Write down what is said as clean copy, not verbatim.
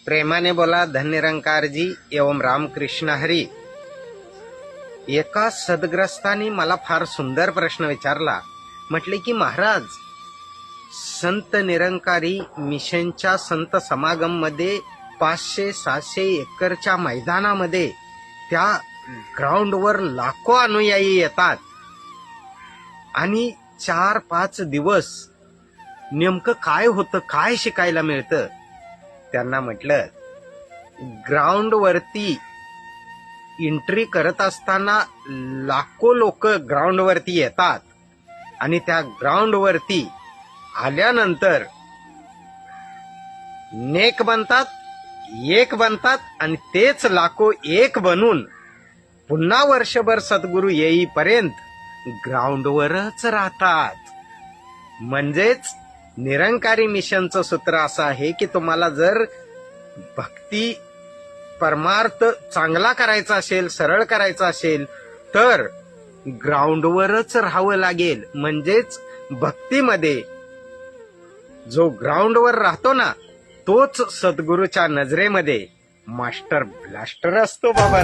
प्रेमाने बोला धन्यरंकारजी एवं रामकृष्ण हरी. एका सदग्रस्तानी मला फार सुंदर प्रश्न विचारला. म्हटले की महाराज, संत निरंकारी मिशनच्या संत समागम मध्ये 500-600 एकरच्या मैदानामध्ये त्या ग्राउंडवर लाखो अनुयायी येतात आणि 4-5 दिवस नेमकं काय होतं, काय शिकायला मिळतं? त्यांना म्हटलं, ग्राउंड वरती एंट्री करत असताना लाखो लोक ग्राउंड वरती येतात आणि त्या ग्राउंड वरती आल्यानंतर नेक बनतात, एक बनतात आणि तेच लाखो एक बनून पुन्हा वर्षभर सद्गुरू येईपर्यंत ग्राउंडवरच राहतात. म्हणजेच निरंकारी मिशनचं सूत्र असं आहे की तुम्हाला जर भक्ती परमार्थ चांगला करायचा असेल, सरळ करायचा असेल तर ग्राउंडवरच राहावं लागेल. म्हणजेच भक्तीमध्ये जो ग्राउंडवर राहतो ना, तोच सद्गुरूच्या नजरेमध्ये मास्टर ब्लास्टर असतो बाबा.